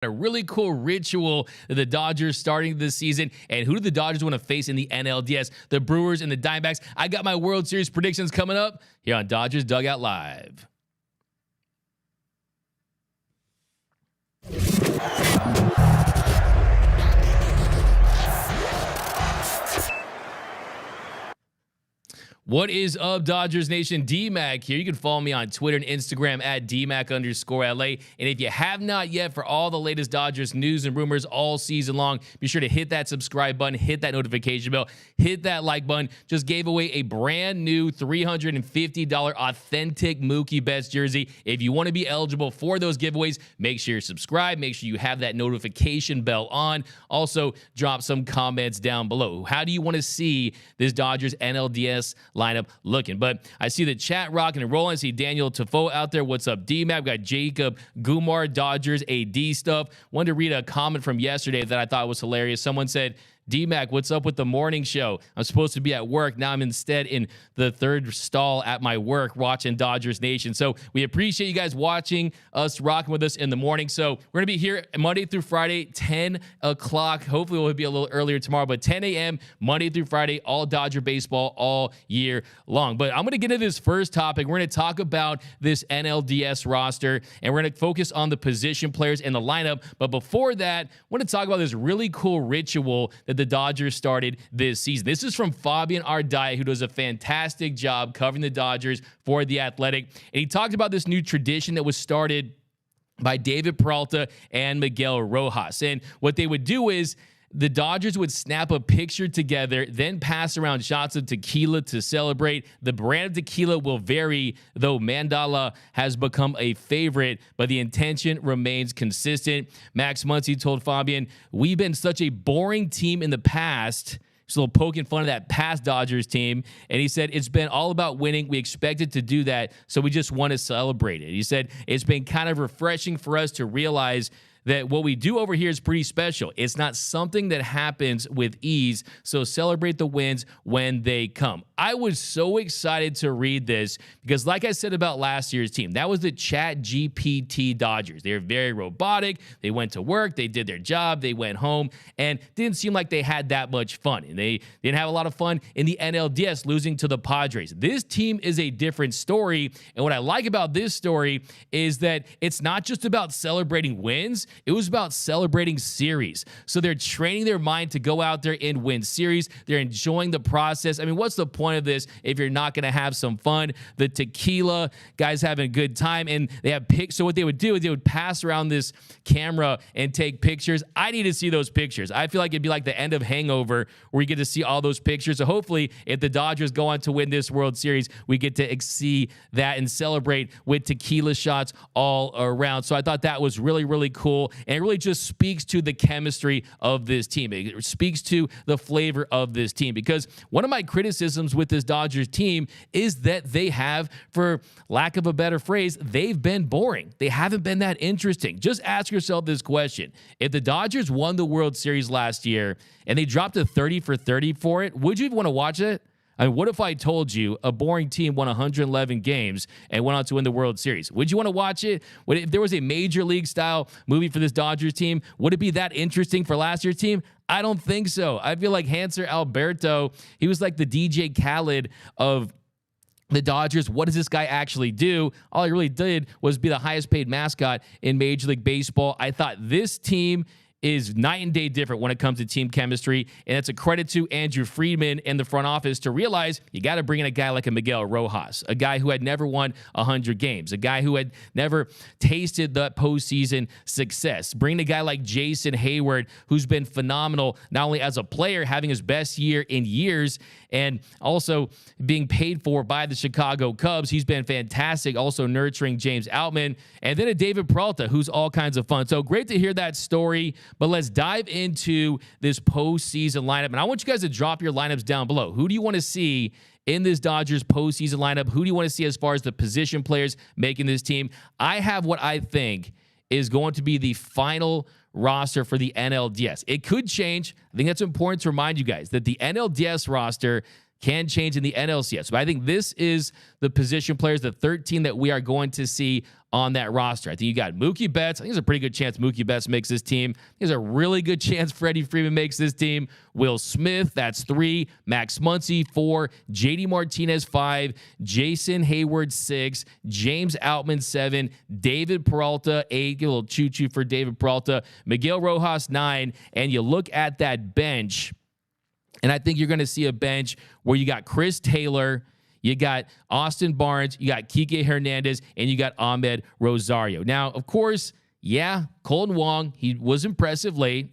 A really cool ritual that the Dodgers starting this season. And who do the Dodgers want to face in the NLDS? The Brewers and the Diamondbacks. I got my World Series predictions coming up here on Dodgers Dugout Live. What is up, Dodgers Nation? D-Mac here. You can follow me on Twitter and Instagram at DMac_LA. And if you have not yet, for all the latest Dodgers news and rumors all season long, be sure to hit that subscribe button, hit that notification bell, hit that like button. Just gave away a brand new $350 authentic Mookie Betts jersey. If you want to be eligible for those giveaways, make sure you're subscribed. Make sure you have that notification bell on. Also, drop some comments down below. How do you want to see this Dodgers NLDS lineup looking? But I see the chat rocking and rolling. I see Daniel Tafo out there. What's up, D-Map? Got Jacob Gumar, Dodgers AD stuff. Wanted to read a comment from yesterday that I thought was hilarious. Someone said, D-Mac, what's up with the morning show? I'm supposed to be at work. Now I'm instead in the third stall at my work watching Dodgers Nation. So we appreciate you guys watching us, rocking with us in the morning. So we're going to be here Monday through Friday, 10 o'clock. Hopefully we'll be a little earlier tomorrow, but 10 a.m. Monday through Friday, all Dodger baseball all year long. But I'm going to get into this first topic. We're going to talk about this NLDS roster, and we're going to focus on the position players and the lineup. But before that, I want to talk about this really cool ritual that the Dodgers started this season. This is from Fabian Ardaya, who does a fantastic job covering the Dodgers for The Athletic. And he talked about this new tradition that was started by David Peralta and Miguel Rojas. And what they would do is the Dodgers would snap a picture together, then pass around shots of tequila to celebrate. The brand of tequila will vary, though Mandala has become a favorite, but the intention remains consistent. Max Muncy told Fabian, "We've been such a boring team in the past." Just a little poking fun of that past Dodgers team. And he said, "It's been all about winning. We expected to do that, so we just want to celebrate it." He said, "It's been kind of refreshing for us to realize that what we do over here is pretty special. It's not something that happens with ease, so celebrate the wins when they come." I was so excited to read this because, like I said about last year's team, that was the Chat GPT Dodgers. They were very robotic. They went to work. They did their job. They went home, and didn't seem like they had that much fun. And they didn't have a lot of fun in the NLDS, losing to the Padres. This team is a different story, and what I like about this story is that it's not just about celebrating wins. It was about celebrating series. So they're training their mind to go out there and win series. They're enjoying the process. I mean, what's the point of this if you're not going to have some fun? The tequila, guys having a good time, and they have pics. So what they would do is they would pass around this camera and take pictures. I need to see those pictures. I feel like it'd be like the end of Hangover where you get to see all those pictures. So hopefully if the Dodgers go on to win this World Series, we get to see that and celebrate with tequila shots all around. So I thought that was really, really cool. And it really just speaks to the chemistry of this team. It speaks to the flavor of this team, because one of my criticisms with this Dodgers team is that they have, for lack of a better phrase, they've been boring. They haven't been that interesting. Just ask yourself this question. If the Dodgers won the World Series last year and they dropped a 30 for 30 for it, would you even want to watch it? I mean, what if I told you a boring team won 111 games and went on to win the World Series? Would you want to watch it? If there was a major league style movie for this Dodgers team, would it be that interesting for last year's team? I don't think so. I feel like Hanser Alberto, he was like the DJ Khaled of the Dodgers. What does this guy actually do? All he really did was be the highest paid mascot in Major League Baseball. I thought this team is night and day different when it comes to team chemistry, and it's a credit to Andrew Friedman and the front office to realize you got to bring in a guy like a Miguel Rojas, a guy who had never won 100 games, a guy who had never tasted the postseason success. Bring a guy like Jason Hayward, who's been phenomenal, not only as a player, having his best year in years, and also being paid for by the Chicago Cubs. He's been fantastic, also nurturing James Outman, and then a David Peralta, who's all kinds of fun. So great to hear that story. But let's dive into this postseason lineup. And I want you guys to drop your lineups down below. Who do you want to see in this Dodgers postseason lineup? Who do you want to see as far as the position players making this team? I have what I think is going to be the final roster for the NLDS. It could change. I think that's important to remind you guys that the NLDS roster can change in the NLCS. But I think this is the position players, the 13 that we are going to see on that roster. I think you got Mookie Betts. I think there's a pretty good chance Mookie Betts makes this team. There's a really good chance Freddie Freeman makes this team. Will Smith, that's 3. Max Muncy, 4. JD Martinez, 5. Jason Hayward, 6. James Outman, 7. David Peralta, 8. Get a little choo-choo for David Peralta. Miguel Rojas, 9. And you look at that bench, and I think you're going to see a bench where you got Chris Taylor, you got Austin Barnes, you got Kike Hernandez, and you got Ahmed Rosario. Now, of course, yeah, Colton Wong, he was impressive late,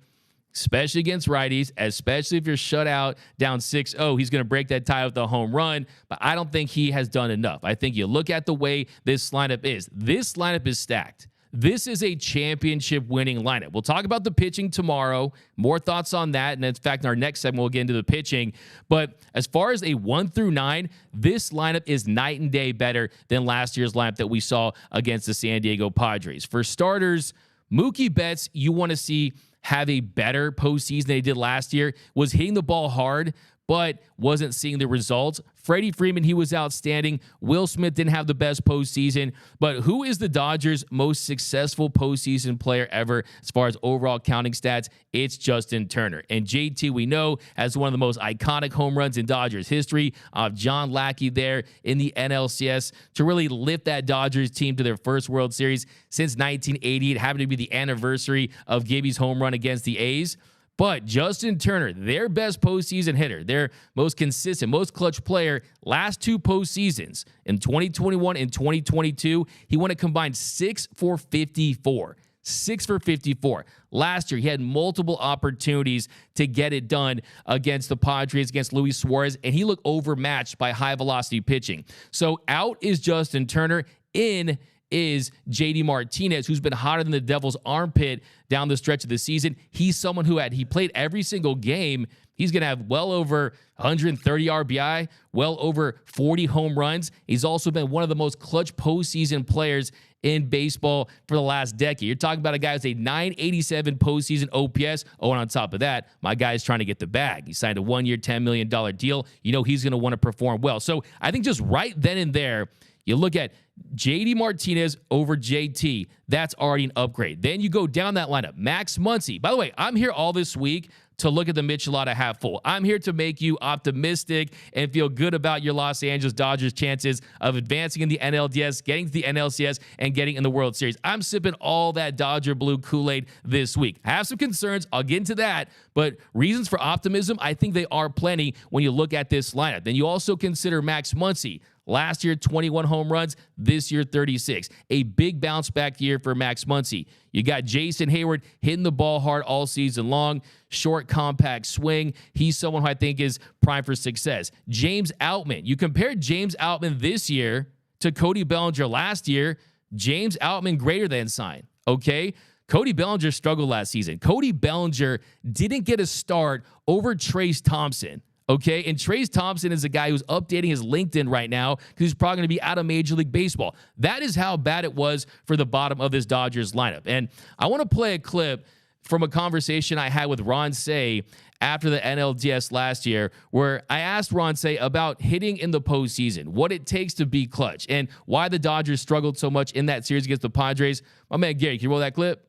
especially against righties, especially if you're shut out down 6-0. He's going to break that tie with a home run, but I don't think he has done enough. I think you look at the way this lineup is. This lineup is stacked. This is a championship-winning lineup. We'll talk about the pitching tomorrow. More thoughts on that. And in fact, in our next segment, we'll get into the pitching. But as far as a 1 through 9, this lineup is night and day better than last year's lineup that we saw against the San Diego Padres. For starters, Mookie Betts, you want to see have a better postseason than he did last year. Was hitting the ball hard, but wasn't seeing the results. Freddie Freeman, he was outstanding. Will Smith didn't have the best postseason. But who is the Dodgers' most successful postseason player ever as far as overall counting stats? It's Justin Turner. And JT, we know, has one of the most iconic home runs in Dodgers history of John Lackey there in the NLCS to really lift that Dodgers team to their first World Series since 1980. It happened to be the anniversary of Gibby's home run against the A's. But Justin Turner, their best postseason hitter, their most consistent, most clutch player, last 2 postseasons, in 2021 and 2022, he won a combined 6 for 54. 6 for 54. Last year, he had multiple opportunities to get it done against the Padres, against Luis Suarez, and he looked overmatched by high-velocity pitching. So out is Justin Turner. In is JD Martinez, who's been hotter than the devil's armpit down the stretch of the season. He's someone who he played every single game. He's going to have well over 130 RBI, well over 40 home runs. He's also been one of the most clutch postseason players in baseball for the last decade. You're talking about a guy who's a 987 postseason OPS. Oh, and on top of that, my guy's trying to get the bag. He signed a 1-year, $10 million deal. You know he's going to want to perform well. So I think just right then and there, you look at JD Martinez over JT. That's already an upgrade. Then you go down that lineup. Max Muncy. By the way, I'm here all this week to look at the Michelada half full. I'm here to make you optimistic and feel good about your Los Angeles Dodgers chances of advancing in the NLDS, getting to the NLCS, and getting in the World Series. I'm sipping all that Dodger blue Kool-Aid this week. I have some concerns. I'll get into that. But reasons for optimism, I think they are plenty when you look at this lineup. Then you also consider Max Muncy. Last year, 21 home runs. This year, 36. A big bounce back year for Max Muncy. You got Jason Hayward hitting the ball hard all season long. Short, compact swing. He's someone who I think is primed for success. James Outman. You compare James Outman this year to Cody Bellinger last year. James Outman greater than sign. Okay? Cody Bellinger struggled last season. Cody Bellinger didn't get a start over Trace Thompson. Okay, and Trace Thompson is a guy who's updating his LinkedIn right now because he's probably going to be out of Major League Baseball. That is how bad it was for the bottom of this Dodgers lineup. And I want to play a clip from a conversation I had with Ron Say after the NLDS last year, where I asked Ron Say about hitting in the postseason, what it takes to be clutch, and why the Dodgers struggled so much in that series against the Padres. My man Gary, can you roll that clip?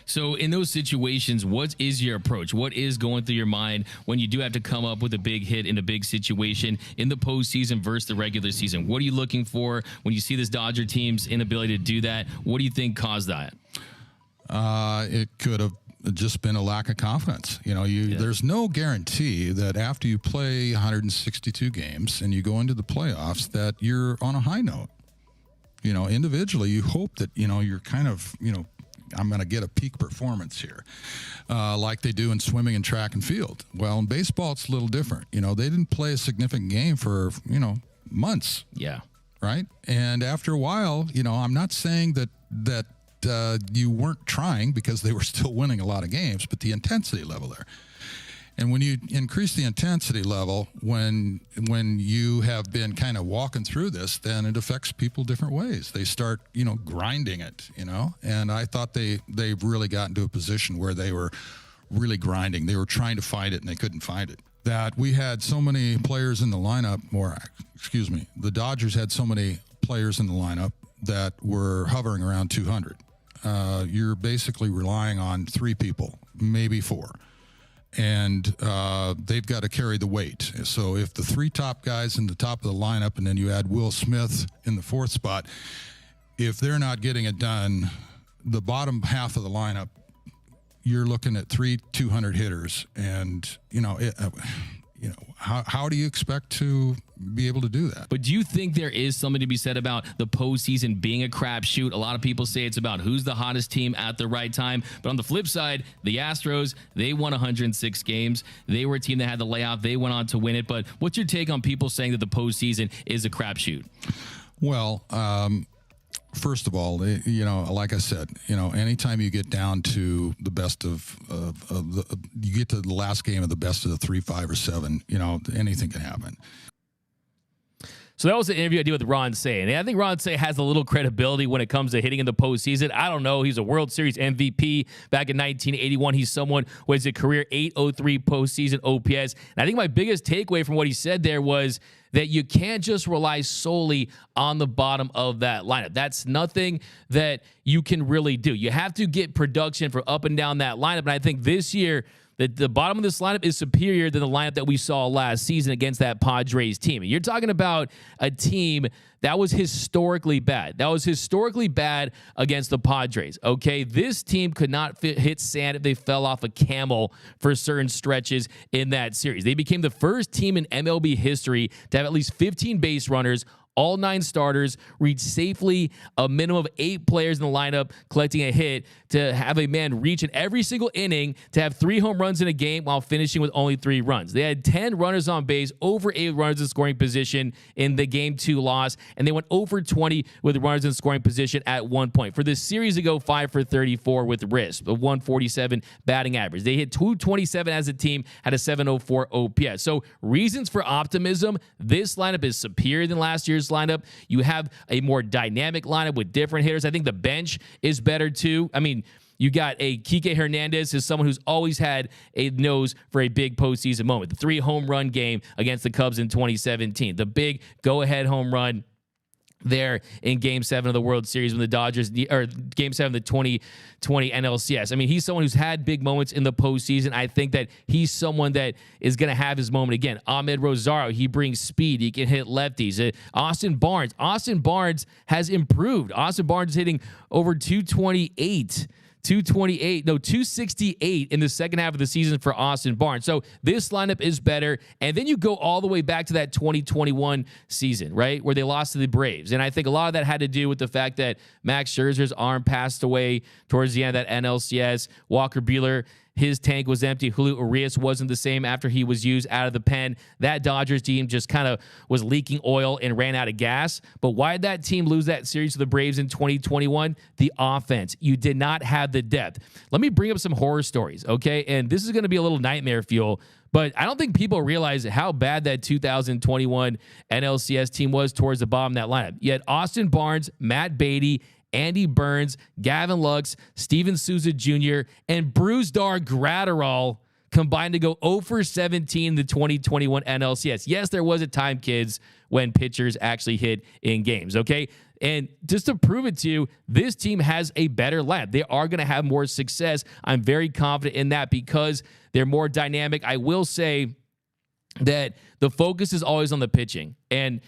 So in those situations, what is your approach? What is going through your mind when you do have to come up with a big hit in a big situation in the postseason versus the regular season? What are you looking for when you see this Dodger team's inability to do that? What do you think caused that? It could have just been a lack of confidence. There's no guarantee that after you play 162 games and you go into the playoffs that you're on a high note. Individually, you hope that, you're kind of, I'm going to get a peak performance here, like they do in swimming and track and field. Well, in baseball, it's a little different. They didn't play a significant game for, months. Yeah. Right. And after a while, I'm not saying that you weren't trying because they were still winning a lot of games, but the intensity level there. And when you increase the intensity level, when you have been kind of walking through this, then it affects people different ways. They start, grinding it, and I thought they've really gotten to a position where they were really grinding. They were trying to find it and they couldn't find it. that we had so many players in the lineup, or excuse me, the Dodgers had so many players in the lineup that were hovering around 200. You're basically relying on 3 people, maybe 4. And they've got to carry the weight. So if the 3 top guys in the top of the lineup, and then you add Will Smith in the 4th spot, if they're not getting it done, the bottom half of the lineup, you're looking at 3 200 hitters. And, how do you expect to be able to do that? But do you think there is something to be said about the postseason being a crapshoot? A lot of people say it's about who's the hottest team at the right time. But on the flip side, the Astros, they won 106 games. They were a team that had the layoff. They went on to win it. But what's your take on people saying that the postseason is a crapshoot? Well, first of all, like I said, anytime you get down to the best you get to the last game of the best of the 3, 5, or 7, anything can happen. So that was the interview I did with Ron Cey. And I think Ron Cey has a little credibility when it comes to hitting in the postseason. I don't know. He's a World Series MVP back in 1981. He's someone who has a career 803 postseason OPS. And I think my biggest takeaway from what he said there was that you can't just rely solely on the bottom of that lineup. That's nothing that you can really do. You have to get production from up and down that lineup. And I think this year, the bottom of this lineup is superior than the lineup that we saw last season against that Padres team. And you're talking about a team that was historically bad. That was historically bad against the Padres, okay? This team could not hit sand if they fell off a camel for certain stretches in that series. They became the first team in MLB history to have at least 15 base runners, all 9 starters, reach safely a minimum of 8 players in the lineup collecting a hit, to have a man reach in every single inning, to have 3 home runs in a game while finishing with only 3 runs. They had 10 runners on base, over 8 runners in scoring position in the Game 2 loss, and they went over 20 with runners in scoring position at one point. For this series, they go 5 for 34 with RISP, a 147 batting average. They hit 227 as a team, had a 704 OPS. So reasons for optimism: this lineup is superior than last year's lineup. You have a more dynamic lineup with different hitters. I think the bench is better too. I mean, you got a Kike Hernandez, is someone who's always had a nose for a big postseason moment. The 3 home run game against the Cubs in 2017, the big go-ahead home run there in Game 7 of the World Series when the Dodgers, or Game 7 of the 2020 NLCS. I mean, he's someone who's had big moments in the postseason. I think that he's someone that is going to have his moment again. Ahmed Rosario, he brings speed. He can hit lefties. Austin Barnes has improved. Austin Barnes is hitting over 268 in the second half of the season for Austin Barnes. So this lineup is better. And then you go all the way back to that 2021 season, right, where they lost to the Braves. And I think a lot of that had to do with the fact that Max Scherzer's arm passed away towards the end of that NLCS. Walker Buehler, his tank was empty. Julio Urias wasn't the same after he was used out of the pen. That Dodgers team just kind of was leaking oil and ran out of gas. But why did that team lose that series to the Braves in 2021? The offense. You did not have the depth. Let me bring up some horror stories, okay? And this is going to be a little nightmare fuel, but I don't think people realize how bad that 2021 NLCS team was towards the bottom of that lineup. You had Austin Barnes, Matt Beatty, Andy Burns, Gavin Lux, Steven Souza Jr., and Brusdar Graterol combined to go 0 for 17 in the 2021 NLCS. Yes, there was a time, kids, when pitchers actually hit in games, okay? And just to prove it to you, this team has a better lineup. They are going to have more success. I'm very confident in that because they're more dynamic. I will say that the focus is always on the pitching, and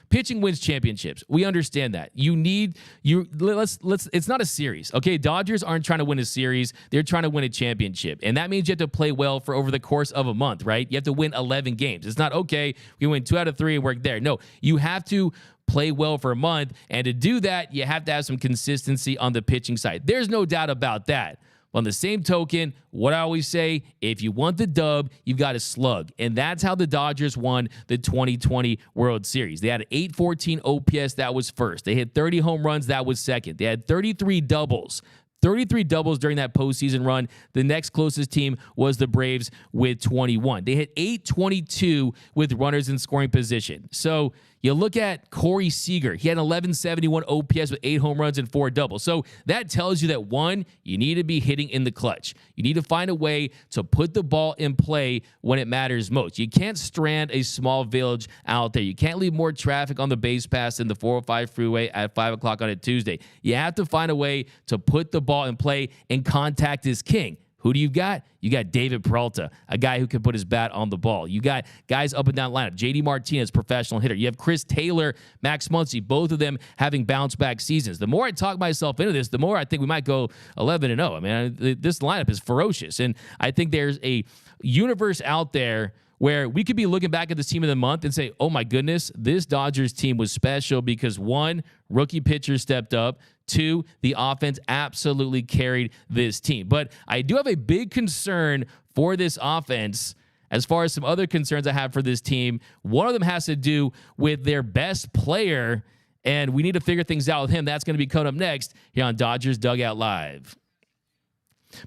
pitching wins championships. We understand that. It's not a series. Okay. Dodgers aren't trying to win a series. They're trying to win a championship. And that means you have to play well for over the course of a month, right? You have to win 11 games. It's not, okay, we win 2 out of 3 and work there. No, you have to play well for a month. And to do that, you have to have some consistency on the pitching side. There's no doubt about that. On the same token, what I always say, if you want the dub, you've got to slug. And that's how the Dodgers won the 2020 World Series. They had an 814 OPS, that was first. They hit 30 home runs, that was second. They had 33 doubles. 33 doubles during that postseason run. The next closest team was the Braves with 21. They hit 822 with runners in scoring position. So You look at Corey Seager. He had an 1171 OPS with 8 home runs and 4 doubles. So that tells you that, one, you need to be hitting in the clutch. You need to find a way to put the ball in play when it matters most. You can't strand a small village out there. You can't leave more traffic on the base pass than the 405 freeway at 5 o'clock on a Tuesday. You have to find a way to put the ball in play, and contact is king. Who do you got? You got David Peralta, a guy who can put his bat on the ball. You got guys up and down the lineup. JD Martinez, professional hitter. You have Chris Taylor, Max Muncy, both of them having bounce-back seasons. The more I talk myself into this, the more I think we might go 11-0. I mean, this lineup is ferocious, and I think there's a universe out there where we could be looking back at this team of the month and say, oh my goodness, this Dodgers team was special because, one, rookie pitcher stepped up. 2, the offense absolutely carried this team. But I do have a big concern for this offense as far as some other concerns I have for this team. One of them has to do with their best player, and we need to figure things out with him. That's going to be coming up next here on Dodgers Dugout Live.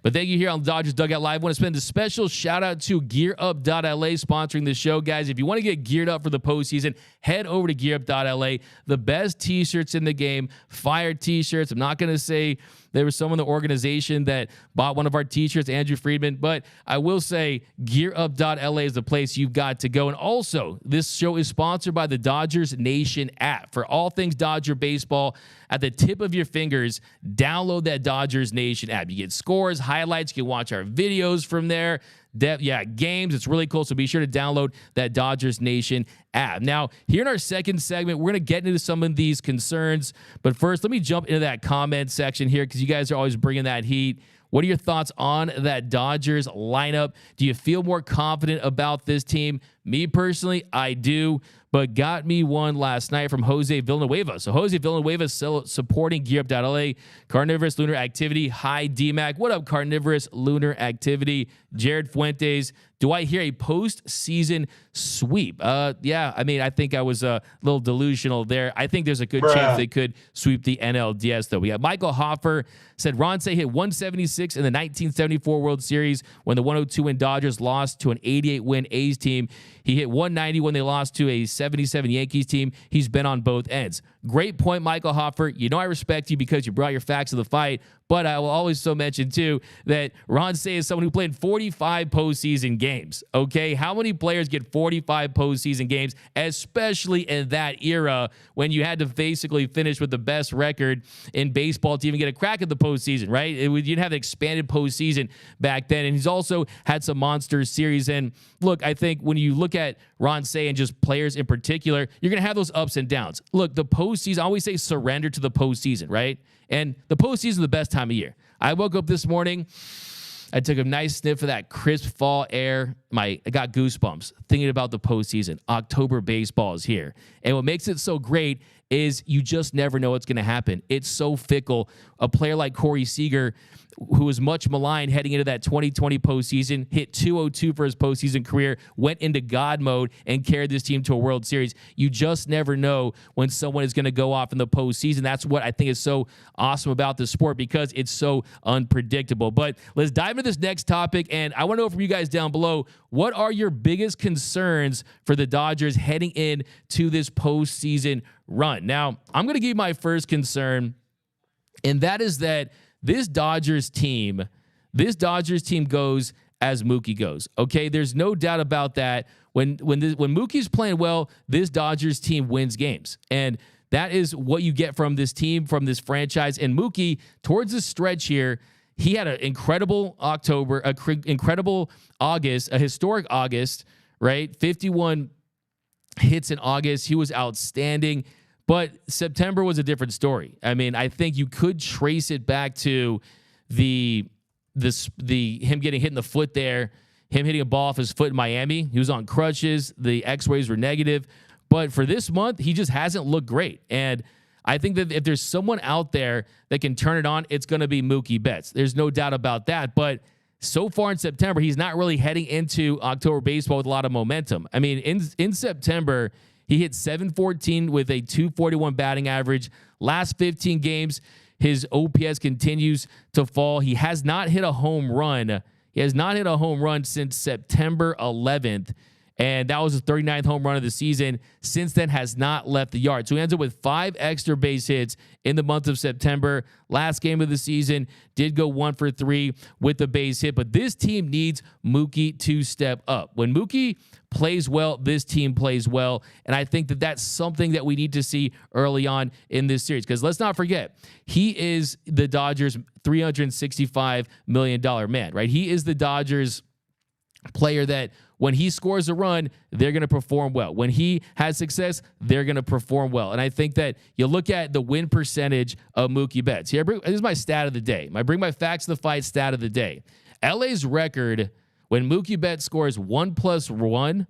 But thank you here on Dodgers Dugout Live. I want to spend a special shout out to GearUp.LA sponsoring the show, guys. If you want to get geared up for the postseason, head over to GearUp.LA. The best t-shirts in the game, fire t-shirts. I'm not going to say there was someone in the organization that bought one of our t-shirts, Andrew Friedman, but I will say GearUp.LA is the place you've got to go. And also, this show is sponsored by the Dodgers Nation app. For all things Dodger baseball, at the tip of your fingers, download that Dodgers Nation app. You get scores, highlights, you can watch our videos from there. Games. It's really cool. So be sure to download that Dodgers Nation app. Now, here in our second segment, we're going to get into some of these concerns. But first, let me jump into that comment section here because you guys are always bringing that heat. What are your thoughts on that Dodgers lineup? Do you feel more confident about this team? Me personally, I do, but got me one last night from Jose Villanueva. So Jose Villanueva supporting GearUp.LA. Carnivorous Lunar Activity. Hi, DMAC. What up, Carnivorous Lunar Activity? Jared Fuentes. Do I hear a postseason sweep? Yeah, I mean, I think I was a little delusional there. I think there's a good chance they could sweep the NLDS, though. We got Michael Hoffer said Ronce hit 176 in the 1974 World Series when the 102-win Dodgers lost to an 88-win A's team. He hit 190 when they lost to a 77 Yankees team. He's been on both ends. Great point, Michael Hoffer. You know I respect you because you brought your facts to the fight, but I will always so mention, too, that Ronce is someone who played 45 postseason games, okay? How many players get 45 postseason games, especially in that era when you had to basically finish with the best record in baseball to even get a crack at the postseason, right? You didn't have an expanded postseason back then, and he's also had some monster series. And look, I think when you look at Ronce and just players in particular, you're going to have those ups and downs. Look, the postseason, I always say surrender to the postseason, right? And the postseason is the best time of year. I woke up this morning, I took a nice sniff of that crisp fall air. I got goosebumps thinking about the postseason. October baseball is here. And what makes it so great is you just never know what's going to happen. It's so fickle. A player like Corey Seager, who was much maligned heading into that 2020 postseason, hit 202 for his postseason career, went into God mode, and carried this team to a World Series. You just never know when someone is going to go off in the postseason. That's what I think is so awesome about this sport because it's so unpredictable. But let's dive into this next topic, and I want to know from you guys down below, what are your biggest concerns for the Dodgers heading in to this postseason run? Now, I'm going to give you my first concern, and that is that this Dodgers team goes as Mookie goes. Okay, there's no doubt about that. When Mookie's playing well, this Dodgers team wins games, and that is what you get from this team, from this franchise. And Mookie, towards the stretch here, he had an incredible October, incredible August, a historic August, right? 51 hits in August. He was outstanding. But September was a different story. I mean, I think you could trace it back to him getting hit in the foot there, him hitting a ball off his foot in Miami. He was on crutches. The X-rays were negative. But for this month, he just hasn't looked great. And I think that if there's someone out there that can turn it on, it's going to be Mookie Betts. There's no doubt about that. But so far in September, he's not really heading into October baseball with a lot of momentum. I mean, in September, he hit .714 with a .241 batting average. Last 15 games, his OPS continues to fall. He has not hit a home run. He has not hit a home run since September 11th. and that was his 39th home run of the season. Since then, has not left the yard. So he ends up with 5 extra base hits in the month of September. Last game of the season, did go 1 for 3 with the base hit. But this team needs Mookie to step up. When Mookie plays well, this team plays well. And I think that that's something that we need to see early on in this series. Because let's not forget, he is the Dodgers' $365 million man, right? He is the Dodgers player that when he scores a run, they're going to perform well. When he has success, they're going to perform well. And I think that you look at the win percentage of Mookie Betts. Here, this is my stat of the day. I bring my facts of the fight stat of the day. LA's record when Mookie Betts scores 1+1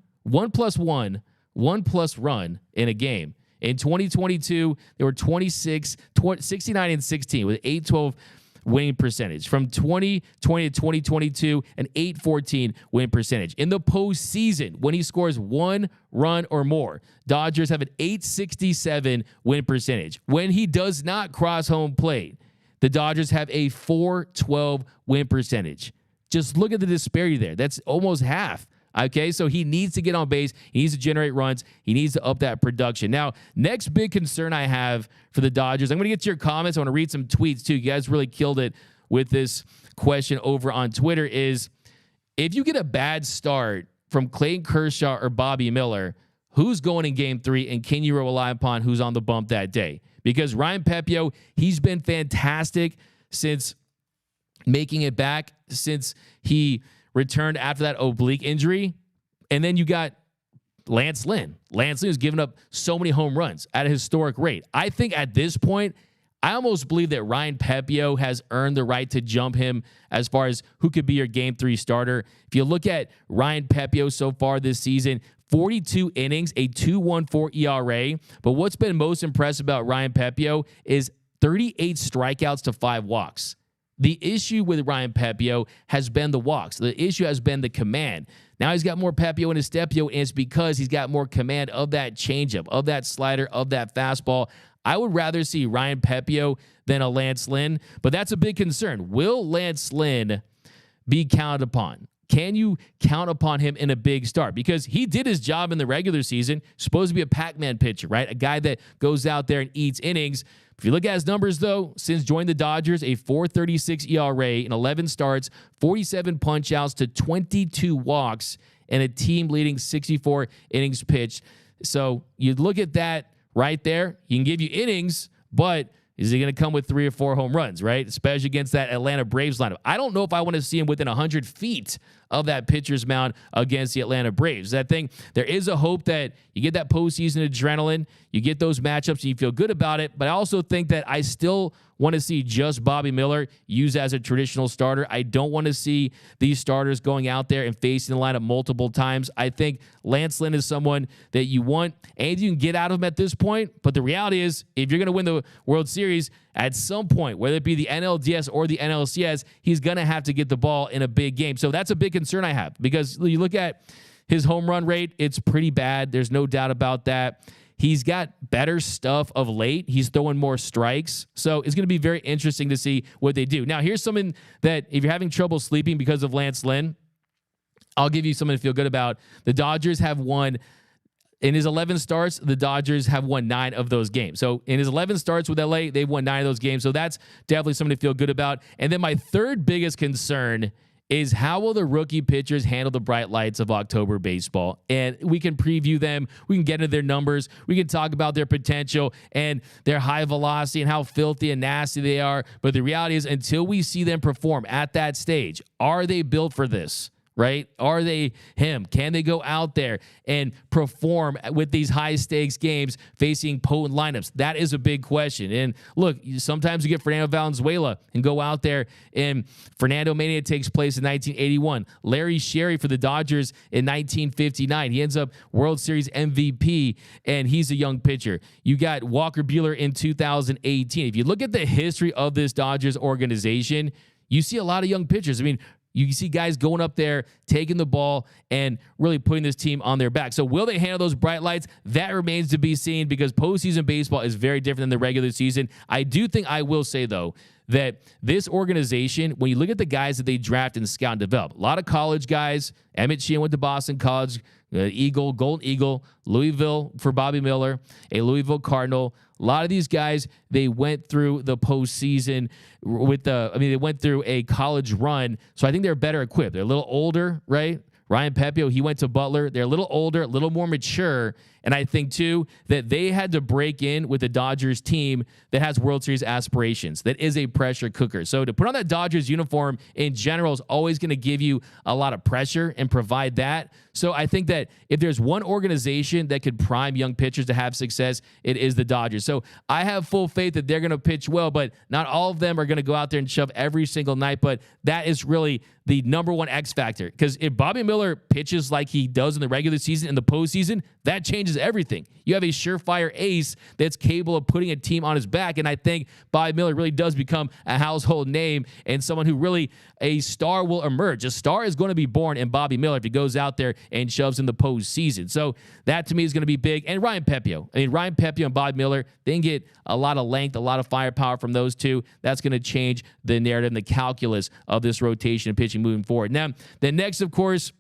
run in a game. In 2022, they were 69 and 16 with 812 winning percentage. From 2020 to 2022, an 814 win percentage. In the postseason, when he scores 1 run or more, Dodgers have an 867 win percentage. When he does not cross home plate, the Dodgers have a 412 win percentage. Just look at the disparity there. That's almost half. Okay, so he needs to get on base. He needs to generate runs. He needs to up that production. Now, next big concern I have for the Dodgers, I'm going to get to your comments. I want to read some tweets too. You guys really killed it with this question over on Twitter is, if you get a bad start from Clayton Kershaw or Bobby Miller, who's going in game 3, and can you rely upon who's on the bump that day? Because Ryan Pepiot, he's been fantastic since making it back, since he returned after that oblique injury. And then you got Lance Lynn. Lance Lynn has given up so many home runs at a historic rate. I think at this point, I almost believe that Ryan Pepiot has earned the right to jump him as far as who could be your game 3 starter. If you look at Ryan Pepiot so far this season, 42 innings, a 2.14 ERA. But what's been most impressive about Ryan Pepiot is 38 strikeouts to 5 walks. The issue with Ryan Pepiot has been the walks. The issue has been the command. Now he's got more Pepiot in his stepio, and it's because he's got more command of that changeup, of that slider, of that fastball. I would rather see Ryan Pepiot than a Lance Lynn, but that's a big concern. Will Lance Lynn be counted upon? Can you count upon him in a big start? Because he did his job in the regular season, supposed to be a Pac-Man pitcher, right? A guy that goes out there and eats innings. If you look at his numbers, though, since joining the Dodgers, a 4.36 ERA in 11 starts, 47 punch-outs to 22 walks, and a team-leading 64 innings pitched. So you look at that right there. He can give you innings, but is he going to come with 3 or 4 home runs, right? Especially against that Atlanta Braves lineup. I don't know if I want to see him within 100 feet of that pitcher's mound against the Atlanta Braves. I think there is a hope that you get that postseason adrenaline, you get those matchups, and you feel good about it. But I also think that I still want to see just Bobby Miller used as a traditional starter. I don't want to see these starters going out there and facing the lineup multiple times. I think Lance Lynn is someone that you want, and you can get out of him at this point. But the reality is, if you're going to win the World Series, at some point, whether it be the NLDS or the NLCS, he's going to have to get the ball in a big game. So that's a big concern I have, because you look at his home run rate, it's pretty bad. There's no doubt about that. He's got better stuff of late. He's throwing more strikes. So it's going to be very interesting to see what they do. Now, here's something that if you're having trouble sleeping because of Lance Lynn, I'll give you something to feel good about. The Dodgers have won. In his 11 starts, the Dodgers have won 9 of those games. So in his 11 starts with LA, they've won 9 of those games. So that's definitely something to feel good about. And then my third biggest concern is, how will the rookie pitchers handle the bright lights of October baseball? And we can preview them. We can get into their numbers. We can talk about their potential and their high velocity and how filthy and nasty they are. But the reality is, until we see them perform at that stage, are they built for this? Right? Are they him? Can they go out there and perform with these high stakes games facing potent lineups? That is a big question. And look, sometimes you get Fernando Valenzuela and go out there, and Fernando Mania takes place in 1981. Larry Sherry for the Dodgers in 1959. He ends up World Series MVP, and he's a young pitcher. You got Walker Buehler in 2018. If you look at the history of this Dodgers organization, you see a lot of young pitchers. I mean, you see guys going up there, taking the ball, and really putting this team on their back. So will they handle those bright lights? That remains to be seen, because postseason baseball is very different than the regular season. I do think, I will say, though, that this organization, when you look at the guys that they draft and scout and develop, a lot of college guys. Emmett Sheehan went to Boston College, Golden Eagle, Louisville for Bobby Miller, a Louisville Cardinal. A lot of these guys, they went through the postseason they went through a college run. So I think they're better equipped. They're a little older, right? Ryan Pepio, he went to Butler. They're a little older, a little more mature. And I think, too, that they had to break in with the Dodgers team that has World Series aspirations, that is a pressure cooker. So to put on that Dodgers uniform in general is always going to give you a lot of pressure and provide that. So I think that if there's one organization that could prime young pitchers to have success, it is the Dodgers. So I have full faith that they're going to pitch well, but not all of them are going to go out there and shove every single night. But that is really the number one X factor. Because if Bobby Miller pitches like he does in the regular season, in the postseason, that changes everything. You have a surefire ace that's capable of putting a team on his back. And I think Bobby Miller really does become a household name and someone who really, a star will emerge. A star is going to be born in Bobby Miller if he goes out there and shoves in the postseason. So that to me is going to be big. And Ryan Pepio. I mean, Ryan Pepio and Bobby Miller, they can get a lot of length, a lot of firepower from those two. That's going to change the narrative and the calculus of this rotation and pitching moving forward. Now, the next, of course,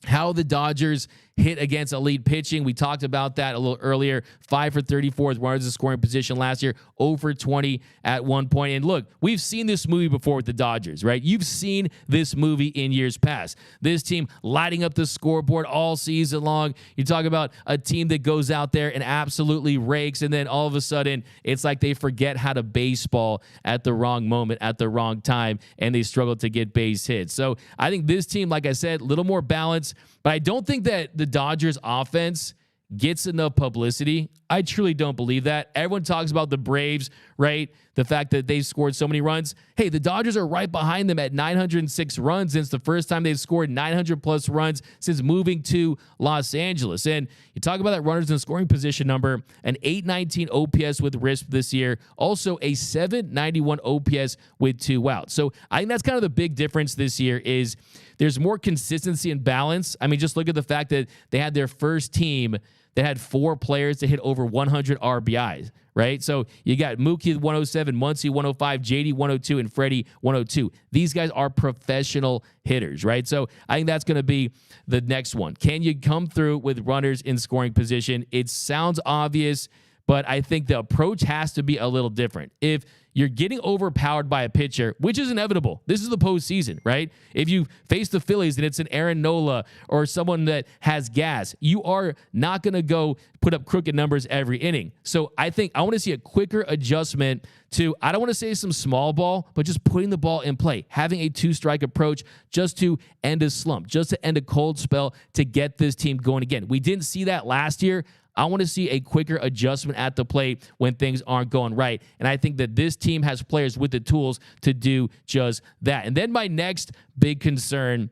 how the Dodgers hit against elite pitching. We talked about that a little earlier. 5 for 34 with runners in scoring position last year. 0 for 20 at one point. And look, we've seen this movie before with the Dodgers, right? You've seen this movie in years past. This team lighting up the scoreboard all season long. You talk about a team that goes out there and absolutely rakes, and then all of a sudden, it's like they forget how to baseball at the wrong moment, at the wrong time, and they struggle to get base hits. So I think this team, like I said, a little more balance, but I don't think that the Dodgers offense gets enough publicity. I truly don't believe that. Everyone talks about the Braves, right? The fact that they scored so many runs. Hey, the Dodgers are right behind them at 906 runs. It's the first time they've scored 900 plus runs since moving to Los Angeles. And you talk about that runners in scoring position number, an 819 OPS with RISP this year. Also a 791 OPS with 2 outs. So I think that's kind of the big difference this year is there's more consistency and balance. I mean, just look at the fact that they had their first team that had 4 players that hit over 100 RBIs, right? So you got Mookie 107, Muncy 105, JD 102, and Freddie 102. These guys are professional hitters, right? So I think that's going to be the next one. Can you come through with runners in scoring position? It sounds obvious, but I think the approach has to be a little different. If you're getting overpowered by a pitcher, which is inevitable. This is the postseason, right? If you face the Phillies and it's an Aaron Nola or someone that has gas, you are not going to go put up crooked numbers every inning. So I think I want to see a quicker adjustment to, I don't want to say some small ball, but just putting the ball in play, having a 2-strike approach just to end a slump, just to end a cold spell to get this team going again. We didn't see that last year. I want to see a quicker adjustment at the plate when things aren't going right. And I think that this team has players with the tools to do just that. And then my next big concern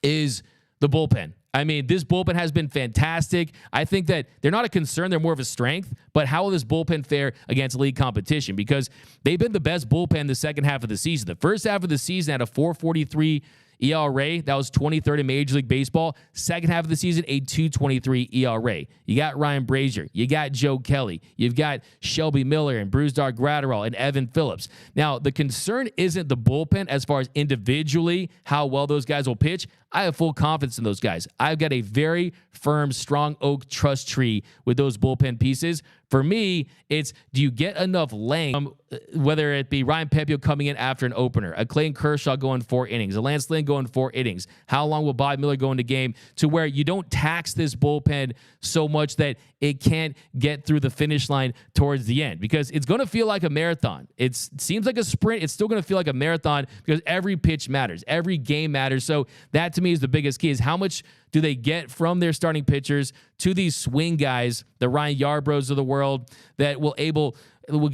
is the bullpen. I mean, this bullpen has been fantastic. I think that they're not a concern. They're more of a strength. But how will this bullpen fare against league competition? Because they've been the best bullpen the second half of the season. The first half of the season had a 4.43 ERA. That was 23rd in Major League Baseball. Second half of the season, a 2.23 ERA. You got Ryan Brazier. You got Joe Kelly. You've got Shelby Miller and Brusdar Graterol and Evan Phillips. Now, the concern isn't the bullpen as far as individually how well those guys will pitch. I have full confidence in those guys. I've got a very firm, strong oak trust tree with those bullpen pieces. For me, it's do you get enough length, whether it be Ryan Pepio coming in after an opener, a Clayton Kershaw going 4 innings, a Lance Lynn going 4 innings. How long will Bobby Miller go into game to where you don't tax this bullpen so much that it can't get through the finish line towards the end? Because it's going to feel like a marathon. It seems like a sprint. It's still going to feel like a marathon because every pitch matters. Every game matters. So that to me is the biggest key is how much do they get from their starting pitchers to these swing guys, the Ryan Yarbroughs of the world, that will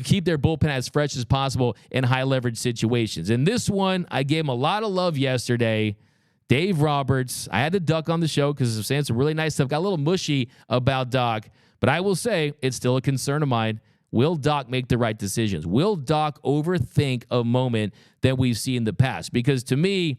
keep their bullpen as fresh as possible in high leverage situations. And this one, I gave him a lot of love yesterday. Dave Roberts, I had to duck on the show because he was saying some really nice stuff. Got a little mushy about Doc, but I will say it's still a concern of mine. Will Doc make the right decisions? Will Doc overthink a moment that we've seen in the past? Because to me,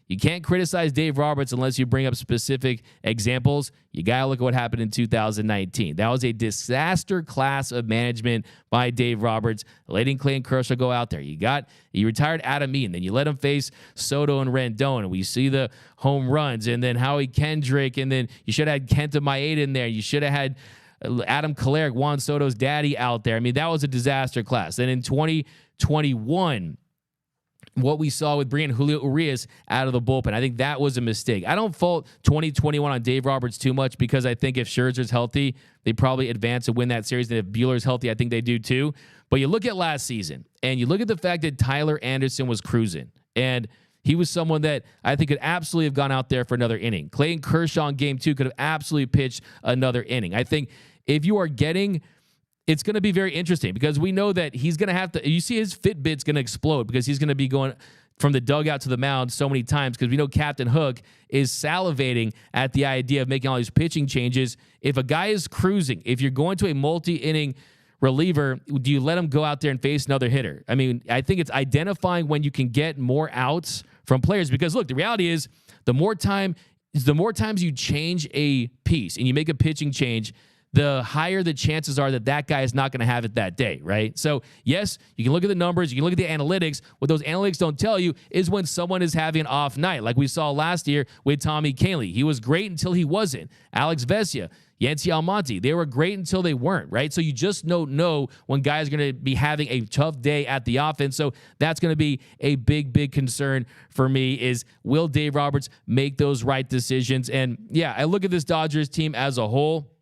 you can't criticize Dave Roberts unless you bring up specific examples. You got to look at what happened in 2019. That was a disaster class of management by Dave Roberts, letting Clayton Kershaw go out there. You retired Adam Eaton, then you let him face Soto and Rendon, and we see the home runs, and then Howie Kendrick, and then you should have had Kenta Maeda in there. You should have had Adam Kolarek, Juan Soto's daddy, out there. I mean, that was a disaster class. Then in 2021, what we saw with bringing Julio Urias out of the bullpen, I think that was a mistake. I don't fault 2021 on Dave Roberts too much, because I think if Scherzer's healthy, they probably advance and win that series. And if Buehler's healthy, I think they do too. But you look at last season, and you look at the fact that Tyler Anderson was cruising, and he was someone that I think could absolutely have gone out there for another inning. Clayton Kershaw in game 2 could have absolutely pitched another inning. I think if you are getting, it's going to be very interesting, because we know that he's going to have to, you see his Fitbit's going to explode, because he's going to be going from the dugout to the mound so many times, because we know Captain Hook is salivating at the idea of making all these pitching changes. If a guy is cruising, if you're going to a multi-inning reliever, do you let him go out there and face another hitter? I mean, I think it's identifying when you can get more outs from players, because look, the reality is the more times you change a piece and you make a pitching change, the higher the chances are that that guy is not going to have it that day, right? So, yes, you can look at the numbers, you can look at the analytics. What those analytics don't tell you is when someone is having an off night, like we saw last year with Tommy Kahnle. He was great until he wasn't. Alex Vesia, Yancy Almonte, they were great until they weren't, right? So you just don't know when guys are going to be having a tough day at the offense. So that's going to be a big, big concern for me, is will Dave Roberts make those right decisions? And yeah, I look at this Dodgers team as a whole.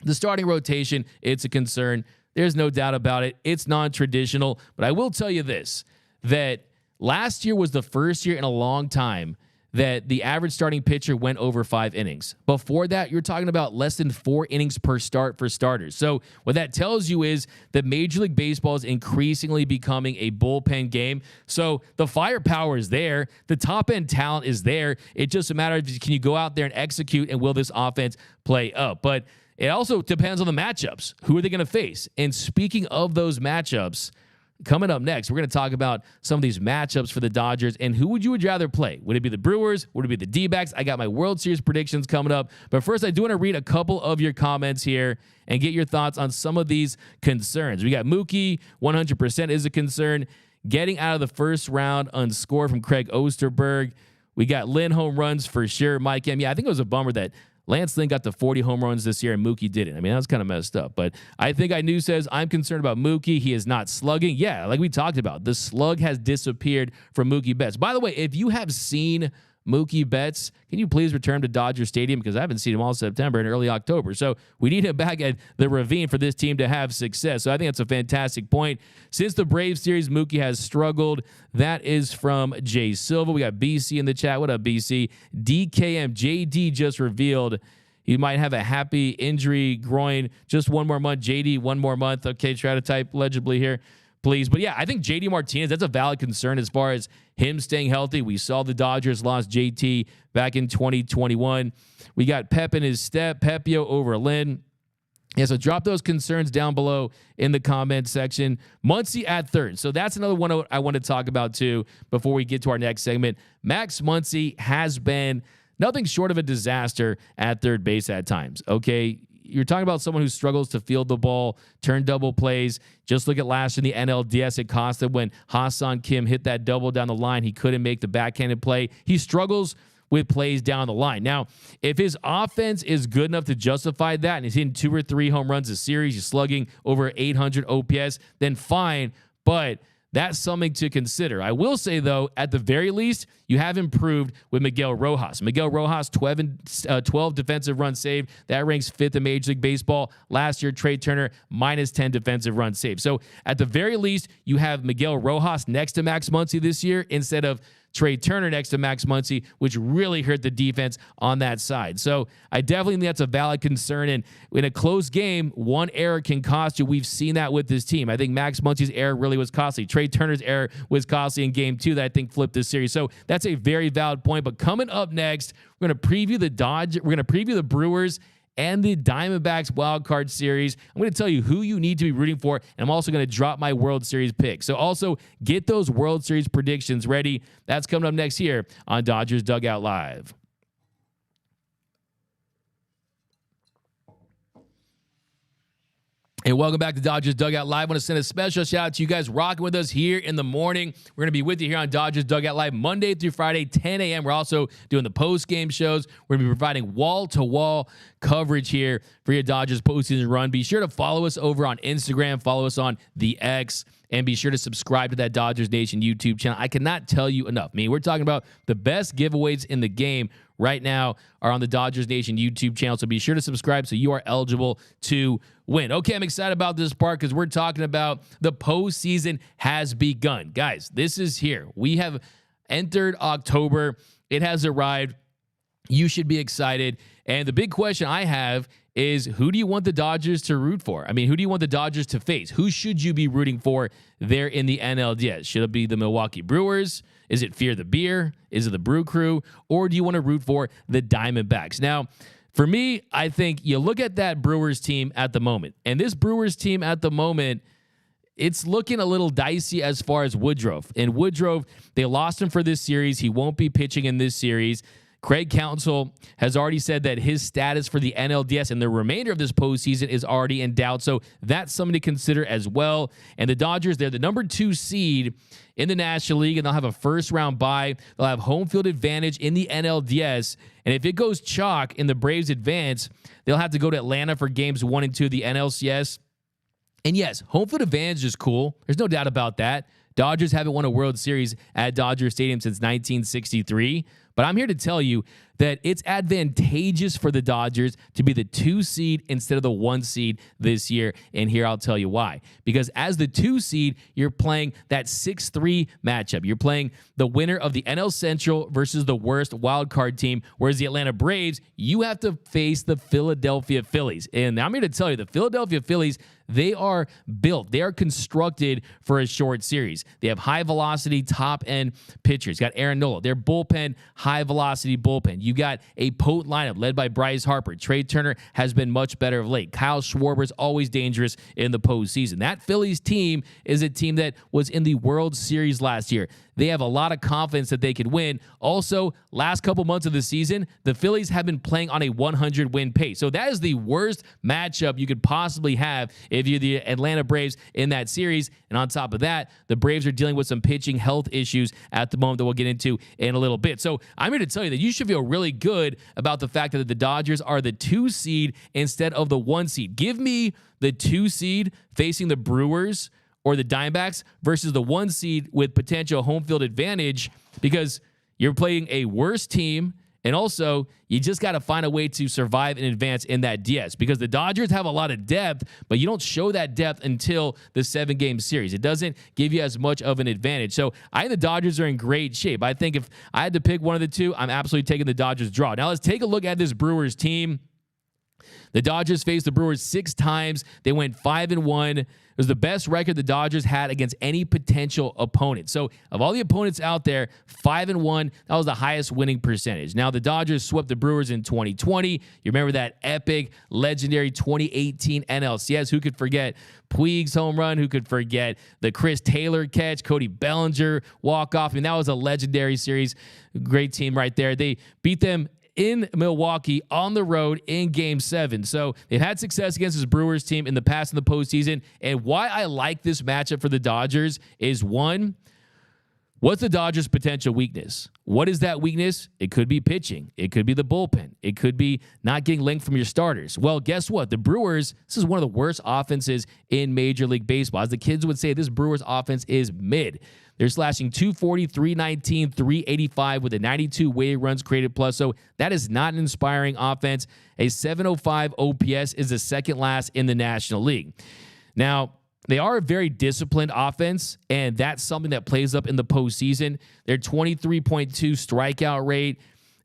The starting rotation, it's a concern. There's no doubt about it. It's non-traditional. But I will tell you this, that last year was the first year in a long time that the average starting pitcher went over 5 innings. Before that, you're talking about less than 4 innings per start for starters. So what that tells you is that Major League Baseball is increasingly becoming a bullpen game. So the firepower is there. The top-end talent is there. It's just a matter of, can you go out there and execute, and will this offense play up? But it also depends on the matchups. Who are they going to face? And speaking of those matchups, coming up next, we're going to talk about some of these matchups for the Dodgers, and who would you rather play? Would it be the Brewers? Would it be the D-backs? I got my World Series predictions coming up. But first, I do want to read a couple of your comments here and get your thoughts on some of these concerns. We got Mookie, 100% is a concern. Getting out of the first round unscored from Craig Osterberg. We got Lynn home runs for sure. Mike M. Yeah, I think it was a bummer that Lance Lynn got to 40 home runs this year and Mookie didn't. I mean, that was kind of messed up. But I think I knew says, I'm concerned about Mookie. He is not slugging. Yeah, like we talked about, the slug has disappeared from Mookie Betts. By the way, if you have seen Mookie Betts, can you please return to Dodger Stadium? Because I haven't seen him all September and early October. So we need him back at the Ravine for this team to have success. So I think that's a fantastic point. Since the Braves series, Mookie has struggled. That is from Jay Silva. We got BC in the chat. What up, BC? DKM JD just revealed he might have a happy injury groin. Just one more month. JD, one more month. Okay, try to type legibly here, please. But yeah, I think JD Martinez, that's a valid concern as far as him staying healthy. We saw the Dodgers lost JT back in 2021. We got Pep in his step, Pepio over Lynn. Yeah, so drop those concerns down below in the comment section. Muncy at third. So that's another one I want to talk about too before we get to our next segment. Max Muncy has been nothing short of a disaster at third base at times. Okay, you're talking about someone who struggles to field the ball, turn double plays. Just look at last in the NLDS. It cost him when Ha-Seong Kim hit that double down the line. He couldn't make the backhanded play. He struggles with plays down the line. Now, if his offense is good enough to justify that, and he's hitting 2 or 3 home runs a series, he's slugging over 800 OPS, then fine. But that's something to consider. I will say, though, at the very least, you have improved with Miguel Rojas. Miguel Rojas, 12 defensive runs saved. That ranks 5th in Major League Baseball. Last year, Trey Turner, minus 10 defensive runs saved. So at the very least, you have Miguel Rojas next to Max Muncy this year instead of Trey Turner next to Max Muncy, which really hurt the defense on that side. So I definitely think that's a valid concern. And in a close game, one error can cost you. We've seen that with this team. I think Max Muncy's error really was costly. Trey Turner's error was costly in game 2 that I think flipped this series. So that's a very valid point. But coming up next, we're going to preview the Brewers and the Diamondbacks Wild Card Series. I'm going to tell you who you need to be rooting for, and I'm also going to drop my World Series pick. So also get those World Series predictions ready. That's coming up next here on Dodgers Dugout Live. And welcome back to Dodgers Dugout Live. I want to send a special shout out to you guys rocking with us here in the morning. We're going to be with you here on Dodgers Dugout Live Monday through Friday, 10 a.m. We're also doing the post-game shows. We're going to be providing wall-to-wall coverage here for your Dodgers postseason run. Be sure to follow us over on Instagram, follow us on the X, and be sure to subscribe to that Dodgers Nation YouTube channel. I cannot tell you enough. I mean, we're talking about the best giveaways in the game right now are on the Dodgers Nation YouTube channel, so be sure to subscribe so you are eligible to win. Okay, I'm excited about this part because we're talking about the postseason has begun. Guys, this is here. We have entered October. It has arrived. You should be excited. And the big question I have is, who do you want the Dodgers to root for? I mean, who do you want the Dodgers to face? Who should you be rooting for there in the NLDS? Should it be the Milwaukee Brewers? Is it Fear the Beer? Is it the Brew Crew? Or do you want to root for the Diamondbacks? Now, for me, I think you look at that Brewers team at the moment, and this Brewers team at the moment, it's looking a little dicey as far as Woodruff. And Woodruff, they lost him for this series. He won't be pitching in this series. Craig Counsell has already said that his status for the NLDS and the remainder of this postseason is already in doubt. So that's something to consider as well. And the Dodgers, they're the number 2 seed in the National League, and they'll have a first-round bye. They'll have home field advantage in the NLDS. And if it goes chalk in the Braves advance, they'll have to go to Atlanta for games 1 and 2 of the NLCS. And yes, home field advantage is cool. There's no doubt about that. Dodgers haven't won a World Series at Dodger Stadium since 1963. But I'm here to tell you that it's advantageous for the Dodgers to be the 2 seed instead of the 1 seed this year. And here I'll tell you why. Because as the 2 seed, you're playing that 6-3 matchup. You're playing the winner of the NL Central versus the worst wild card team. Whereas the Atlanta Braves, you have to face the Philadelphia Phillies. And I'm here to tell you, the Philadelphia Phillies, they are built. They are constructed for a short series. They have high-velocity, top-end pitchers. You got Aaron Nola. Their bullpen, high-velocity bullpen. You got a potent lineup led by Bryce Harper. Trey Turner has been much better of late. Kyle Schwarber's always dangerous in the postseason. That Phillies team is a team that was in the World Series last year. They have a lot of confidence that they could win. Also, last couple months of the season, the Phillies have been playing on a 100-win pace. So that is the worst matchup you could possibly have if you're the Atlanta Braves in that series. And on top of that, the Braves are dealing with some pitching health issues at the moment that we'll get into in a little bit. So I'm here to tell you that you should feel really good about the fact that the Dodgers are the 2 seed instead of the 1 seed. Give me the 2 seed facing the Brewers or the Diamondbacks versus the 1 seed with potential home field advantage, because you're playing a worse team, and also you just got to find a way to survive and advance in that DS, because the Dodgers have a lot of depth, but you don't show that depth until the 7-game series. It doesn't give you as much of an advantage. So I think the Dodgers are in great shape. I think if I had to pick one of the two, I'm absolutely taking the Dodgers draw. Now let's take a look at this Brewers team. The Dodgers faced the Brewers 6 times. They went 5-1. It was the best record the Dodgers had against any potential opponent. So of all the opponents out there, 5-1, that was the highest winning percentage. Now, the Dodgers swept the Brewers in 2020. You remember that epic, legendary 2018 NLCS. Who could forget Puig's home run? Who could forget the Chris Taylor catch, Cody Bellinger walk-off? I mean, that was a legendary series. Great team right there. They beat them in Milwaukee on the road in Game 7. So they've had success against this Brewers team in the past in the postseason. And why I like this matchup for the Dodgers is, one, what's the Dodgers' potential weakness? What is that weakness? It could be pitching. It could be the bullpen. It could be not getting linked from your starters. Well, guess what? The Brewers, this is one of the worst offenses in Major League Baseball. As the kids would say, this Brewers offense is mid. They're slashing 240, 319, 385 with a 92 weighted runs created plus. So that is not an inspiring offense. A 705 OPS is the second last in the National League. Now, they are a very disciplined offense, and that's something that plays up in the postseason. Their 23.2 strikeout rate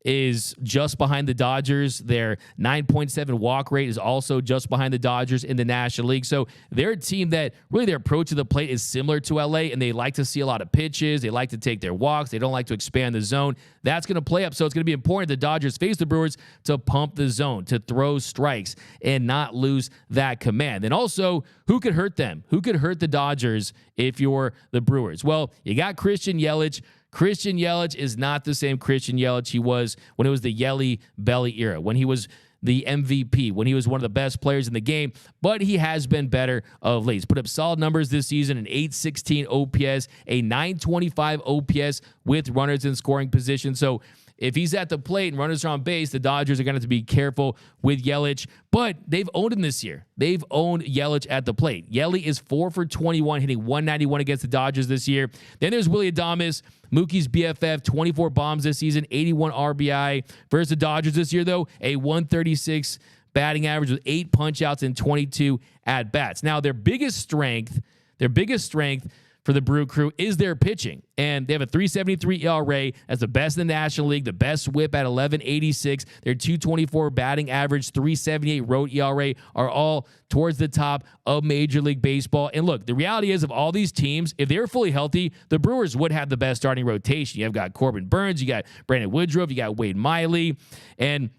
is just behind the Dodgers. Their 9.7 walk rate is also just behind the Dodgers in the National League. So they're a team that really their approach to the plate is similar to LA, and they like to see a lot of pitches. They like to take their walks. They don't like to expand the zone. That's going to play up. So it's going to be important the Dodgers face the Brewers to pump the zone, to throw strikes, and not lose that command. And also, who could hurt them? Who could hurt the Dodgers if you're the Brewers? Well, you got Christian Yelich. Christian Yelich is not the same Christian Yelich he was when it was the Yelly Belly era, when he was the MVP, when he was one of the best players in the game, but he has been better of late. He's put up solid numbers this season, an 816 OPS, a 925 OPS with runners in scoring position. So if he's at the plate and runners are on base, the Dodgers are going to have to be careful with Yelich, but they've owned him this year. They've owned Yelich at the plate. Yelly is 4 for 21, hitting 191 against the Dodgers this year. Then there's Willy Adames, Mookie's BFF, 24 bombs this season, 81 RBI. Versus the Dodgers this year, though, a 136 batting average with 8 punch-outs and 22 at-bats. Now, their biggest strength for the Brew Crew is their pitching. And they have a 3.73 ERA. That's the best in the National League, the best whip at 11.86. Their 2.24 batting average, 3.78 road ERA are all towards the top of Major League Baseball. And look, the reality is of all these teams, if they were fully healthy, the Brewers would have the best starting rotation. You've got Corbin Burns, you got Brandon Woodruff, you got Wade Miley. And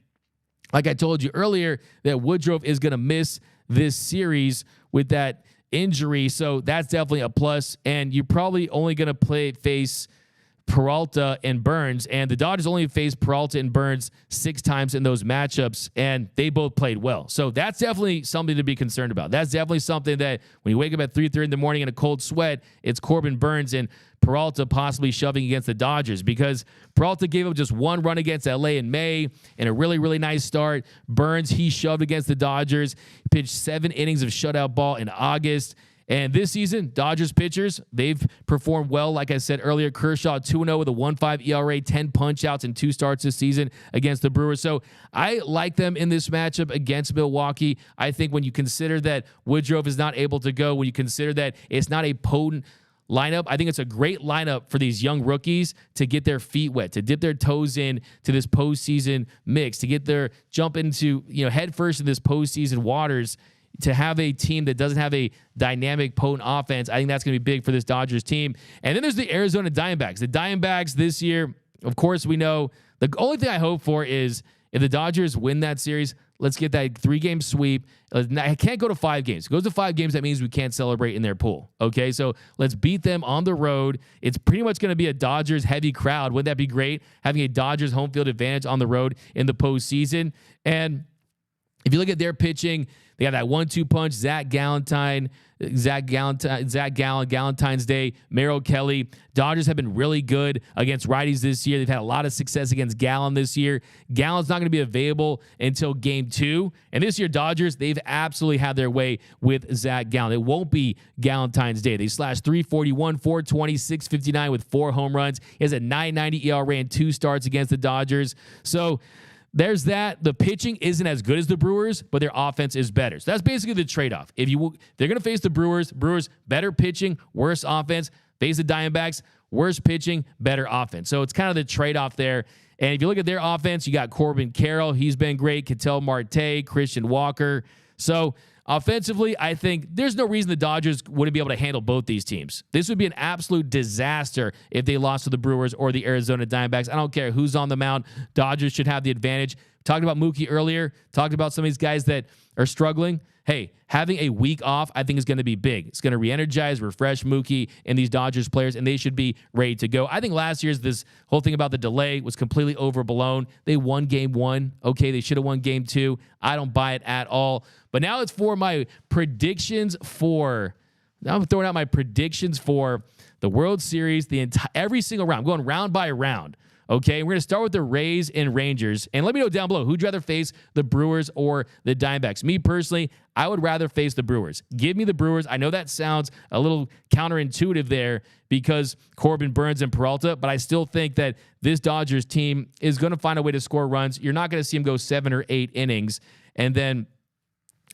like I told you earlier, that Woodruff is going to miss this series with that injury, so that's definitely a plus. And you're probably only going to face Peralta and Burns, and the Dodgers only faced Peralta and Burns 6 times in those matchups, and they both played well. So that's definitely something to be concerned about. That's definitely something that when you wake up at 3:30 in the morning in a cold sweat, it's Corbin Burns and Peralta possibly shoving against the Dodgers, because Peralta gave up just 1 run against LA in May and a really, really nice start. Burns, he shoved against the Dodgers, pitched 7 innings of shutout ball in August. And this season, Dodgers pitchers, they've performed well. Like I said earlier, Kershaw 2-0 with a 1.5 ERA, 10 punch-outs and 2 starts this season against the Brewers. So I like them in this matchup against Milwaukee. I think when you consider that Woodruff is not able to go, when you consider that it's not a potent lineup, I think it's a great lineup for these young rookies to get their feet wet, to dip their toes in to this postseason mix, to get their jump into, head first in this postseason waters. To have a team that doesn't have a dynamic, potent offense, I think that's going to be big for this Dodgers team. And then there's the Arizona Diamondbacks. The Diamondbacks this year, of course, we know the only thing I hope for is if the Dodgers win that series, let's get that 3-game sweep. I can't go to 5 games. If it goes to 5 games, that means we can't celebrate in their pool. Okay, so let's beat them on the road. It's pretty much going to be a Dodgers heavy crowd. Wouldn't that be great? Having a Dodgers home field advantage on the road in the postseason. And if you look at their pitching, they got that 1-2 punch, Zach Gallen, Galentine's Day, Merrill Kelly. Dodgers have been really good against righties this year. They've had a lot of success against Gallen this year. Gallen's not going to be available until game 2. And this year, Dodgers, they've absolutely had their way with Zach Gallen. It won't be Galentine's Day. They slashed 341, 420, 659 with 4 home runs. He has a 9.90 ERA and 2 starts against the Dodgers. So there's that. The pitching isn't as good as the Brewers, but their offense is better. So that's basically the trade-off. They're going to face the Brewers, better pitching, worse offense. Face the Diamondbacks, worse pitching, better offense. So it's kind of the trade-off there. And if you look at their offense, you got Corbin Carroll. He's been great. Ketel Marte, Christian Walker. So offensively, I think there's no reason the Dodgers wouldn't be able to handle both these teams. This would be an absolute disaster if they lost to the Brewers or the Arizona Diamondbacks. I don't care who's on the mound. Dodgers should have the advantage. Talked about Mookie earlier. Talked about some of these guys that are struggling. Hey, having a week off, I think is going to be big. It's going to re-energize, refresh Mookie and these Dodgers players, and they should be ready to go. I think last year's this whole thing about the delay was completely overblown. They won game 1. Okay, they should have won game 2. I don't buy it at all. But now it's for my predictions for. Now I'm throwing out my predictions for the World Series, every single round. I'm going round by round. Okay, we're going to start with the Rays and Rangers. And let me know down below, who'd you rather face, the Brewers or the Diamondbacks? Me personally, I would rather face the Brewers. Give me the Brewers. I know that sounds a little counterintuitive there because Corbin Burns and Peralta, but I still think that this Dodgers team is going to find a way to score runs. You're not going to see them go 7 or 8 innings. And then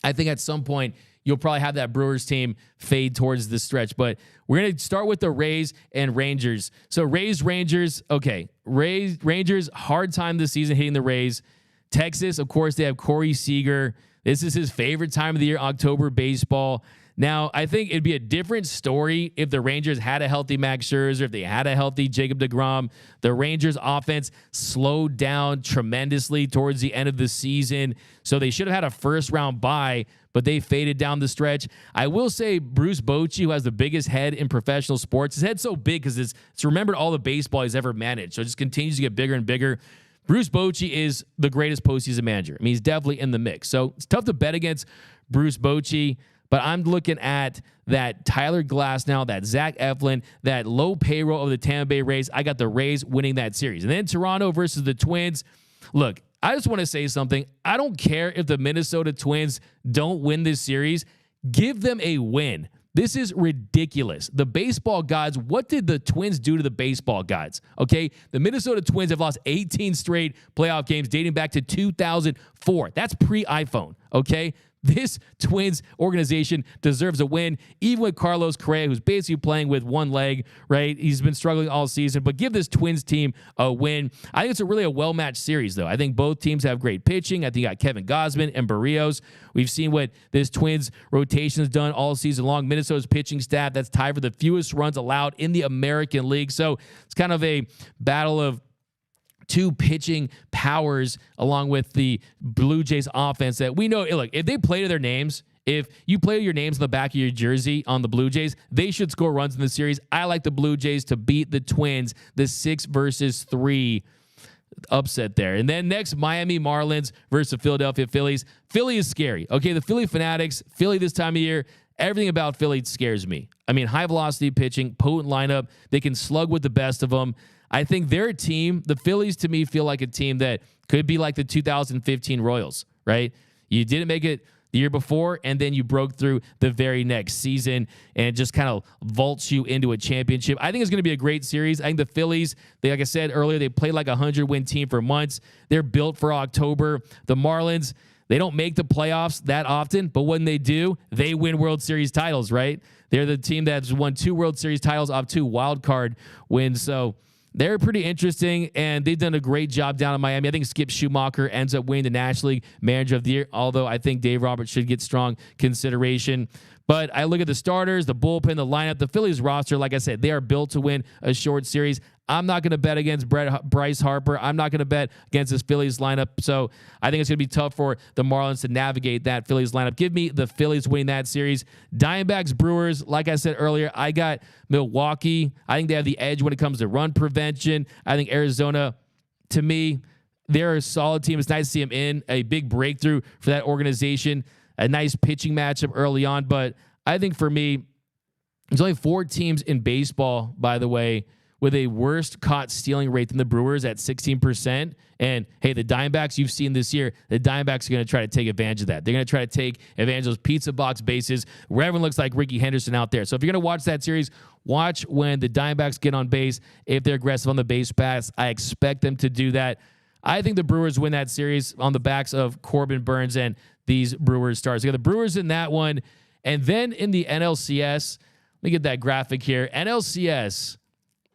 I think at some point you'll probably have that Brewers team fade towards the stretch. But we're going to start with the Rays and Rangers. So Rangers, okay. Rangers, hard time this season hitting the Rays. Texas, of course, they have Corey Seager. This is his favorite time of the year, October baseball. Now, I think it'd be a different story if the Rangers had a healthy Max Scherzer, if they had a healthy Jacob deGrom. The Rangers offense slowed down tremendously towards the end of the season, so they should have had a first-round bye, but they faded down the stretch. I will say Bruce Bochy, who has the biggest head in professional sports, his head's so big because it's remembered all the baseball he's ever managed, so it just continues to get bigger and bigger. Bruce Bochy is the greatest postseason manager. I mean, he's definitely in the mix, so it's tough to bet against Bruce Bochy. But I'm looking at that Tyler Glasnow, that Zach Eflin, that low payroll of the Tampa Bay Rays. I got the Rays winning that series. And then Toronto versus the Twins. Look, I just want to say something. I don't care if the Minnesota Twins don't win this series. Give them a win. This is ridiculous. The baseball gods, what did the Twins do to the baseball gods? Okay, the Minnesota Twins have lost 18 straight playoff games dating back to 2004. That's pre-iPhone, okay? This Twins organization deserves a win, even with Carlos Correa, who's basically playing with one leg, right? He's been struggling all season, but give this Twins team a win. I think it's really a well-matched series, though. I think both teams have great pitching. I think you got Kevin Gausman and Barrios. We've seen what this Twins rotation has done all season long. Minnesota's pitching staff, that's tied for the fewest runs allowed in the American League. So it's kind of a battle of two pitching powers along with the Blue Jays offense that we know. Look, if they play to their names, if you play your names on the back of your jersey on the Blue Jays, they should score runs in the series. I like the Blue Jays to beat the Twins, the 6-3 upset there. And then next, Miami Marlins versus the Philadelphia Phillies. Philly is scary. Okay, the Philly Fanatics, Philly this time of year, everything about Philly scares me. I mean, high velocity pitching, potent lineup. They can slug with the best of them. I think their team, the Phillies, to me, feel like a team that could be like the 2015 Royals, right? You didn't make it the year before, and then you broke through the very next season, and it just kind of vaults you into a championship. I think it's going to be a great series. I think the Phillies, like I said earlier, they played like a 100-win team for months. They're built for October. The Marlins, they don't make the playoffs that often, but when they do, they win World Series titles, right? They're the team that's won 2 World Series titles off 2 wild card wins, so they're pretty interesting, and they've done a great job down in Miami. I think Skip Schumacher ends up winning the National League Manager of the Year, although I think Dave Roberts should get strong consideration. But I look at the starters, the bullpen, the lineup, the Phillies roster. Like I said, they are built to win a short series. I'm not going to bet against Bryce Harper. I'm not going to bet against this Phillies lineup. So I think it's going to be tough for the Marlins to navigate that Phillies lineup. Give me the Phillies winning that series. Diamondbacks, Brewers, like I said earlier, I got Milwaukee. I think they have the edge when it comes to run prevention. I think Arizona, to me, they're a solid team. It's nice to see them in a big breakthrough for that organization. A nice pitching matchup early on. But I think for me, there's only 4 teams in baseball, by the way, with a worse caught stealing rate than the Brewers at 16%. And hey, the Diamondbacks you've seen this year, the Diamondbacks are going to try to take advantage of that. They're going to try to take advantage of those pizza box bases where everyone looks like Ricky Henderson out there. So if you're going to watch that series, watch when the Diamondbacks get on base. If they're aggressive on the base pass, I expect them to do that. I think the Brewers win that series on the backs of Corbin Burns and these Brewers stars. You got the Brewers in that one. And then in the NLCS, let me get that graphic here. NLCS,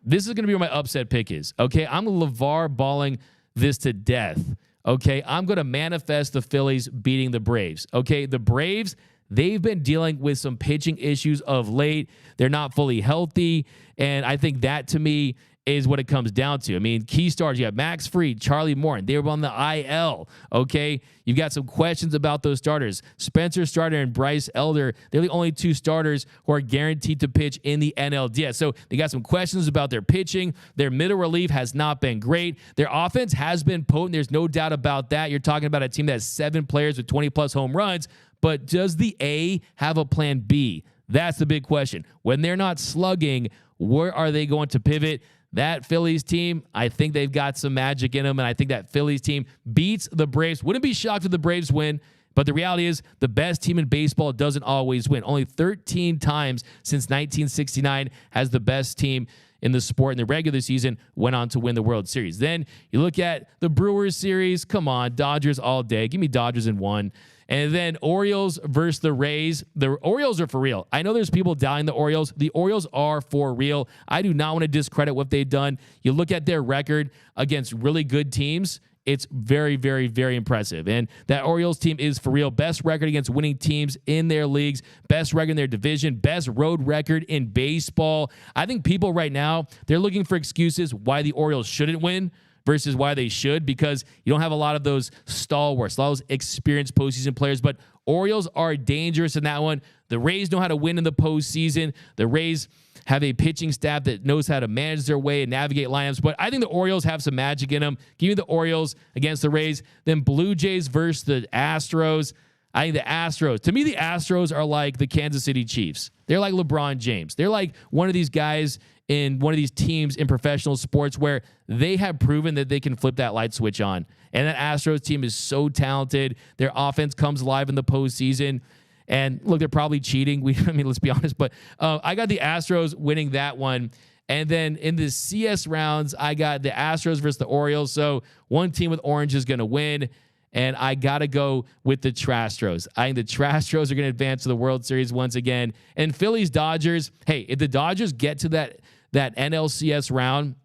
this is going to be where my upset pick is. Okay, I'm LeVar balling this to death. Okay, I'm going to manifest the Phillies beating the Braves. Okay, the Braves, they've been dealing with some pitching issues of late. They're not fully healthy. And I think that, to me, is what it comes down to. I mean, key stars, you have Max Fried, Charlie Morton. They were on the IL, okay? You've got some questions about those starters. Spencer Strider and Bryce Elder, they're the only 2 starters who are guaranteed to pitch in the NLDS. So they got some questions about their pitching. Their middle relief has not been great. Their offense has been potent. There's no doubt about that. You're talking about a team that has 7 players with 20-plus home runs, but does the A have a plan B? That's the big question. When they're not slugging, where are they going to pivot? That Phillies team, I think they've got some magic in them, and I think that Phillies team beats the Braves. Wouldn't be shocked if the Braves win, but the reality is the best team in baseball doesn't always win. Only 13 times since 1969 has the best team in the sport in the regular season, went on to win the World Series. Then you look at the Brewers series. Come on, Dodgers all day. Give me Dodgers in 1. And then Orioles versus the Rays. The Orioles are for real. I know there's people doubting the Orioles. The Orioles are for real. I do not want to discredit what they've done. You look at their record against really good teams, it's very, very, very impressive. And that Orioles team is for real. Best record against winning teams in their leagues, best record in their division, best road record in baseball. I think people right now, they're looking for excuses why the Orioles shouldn't win versus why they should, because you don't have a lot of those stalwarts, a lot of those experienced postseason players. But Orioles are dangerous in that one. The Rays know how to win in the postseason. The Rays have a pitching staff that knows how to manage their way and navigate lineups. But I think the Orioles have some magic in them. Give me the Orioles against the Rays. Then Blue Jays versus the Astros. I think the Astros, to me, the Astros are like the Kansas City Chiefs. They're like LeBron James. They're like one of these guys in one of these teams in professional sports where they have proven that they can flip that light switch on. And that Astros team is so talented. Their offense comes alive in the postseason. And look, they're probably cheating. Let's be honest. But I got the Astros winning that one. And then in the CS rounds, I got the Astros versus the Orioles. So one team with orange is going to win. And I got to go with the Trastros. I think the Trastros are going to advance to the World Series once again. And Phillies Dodgers, hey, if the Dodgers get to that NLCS round,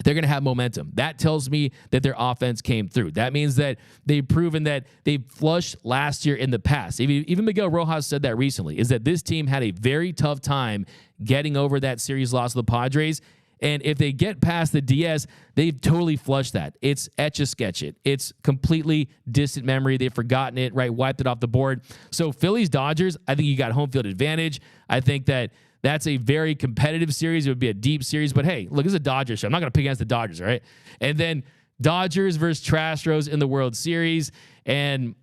they're going to have momentum. That tells me that their offense came through. That means that they've proven that they flushed last year in the past. Even Miguel Rojas said that recently, is that this team had a very tough time getting over that series loss to the Padres. And if they get past the DS, they've totally flushed that. It's etch-a-sketch it. It's completely distant memory. They've forgotten it, right? Wiped it off the board. So Phillies Dodgers, I think you got home field advantage. I think that's a very competitive series. It would be a deep series. But hey, look, it's a Dodgers show. I'm not going to pick against the Dodgers, right? And then Dodgers versus Trastros in the World Series. And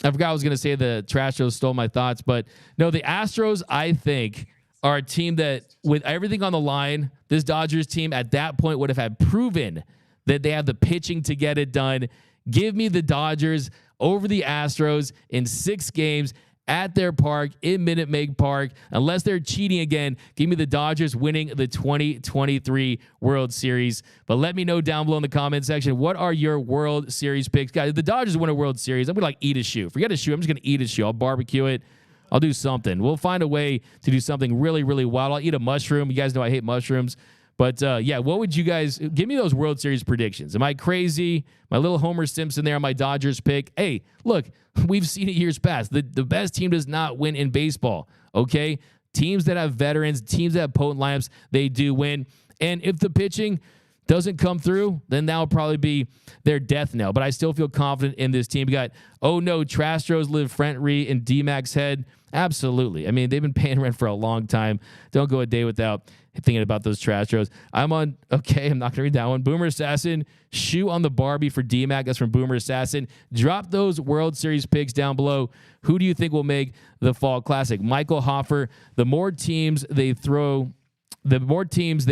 I forgot I was going to say the Trastros stole my thoughts. But no, the Astros, I think, are a team that, with everything on the line, this Dodgers team at that point would have had proven that they have the pitching to get it done. Give me the Dodgers over the Astros in 6 games at their park in Minute Maid Park. Unless they're cheating again, give me the Dodgers winning the 2023 World Series. But let me know down below in the comment section, what are your World Series picks? Guys, if the Dodgers win a World Series, I'm going to eat a shoe. Forget a shoe. I'm just going to eat a shoe. I'll barbecue it. I'll do something. We'll find a way to do something really, really wild. I'll eat a mushroom. You guys know I hate mushrooms. But, yeah, what would you guys – give me those World Series predictions. Am I crazy? My little Homer Simpson there on my Dodgers pick. Hey, look, we've seen it years past. The best team does not win in baseball, okay? Teams that have veterans, teams that have potent lineups, they do win. And if the pitching doesn't come through, then that will probably be their death knell. But I still feel confident in this team. We got, oh, no, Trastros live rent-free in D-Mac's head. Absolutely. I mean, they've been paying rent for a long time. Don't go a day without thinking about those Trastros. I'm not going to read that one. Boomer Assassin, shoe on the Barbie for D-Mac. That's from Boomer Assassin. Drop those World Series picks down below. Who do you think will make the Fall Classic? Michael Hoffer, the more teams they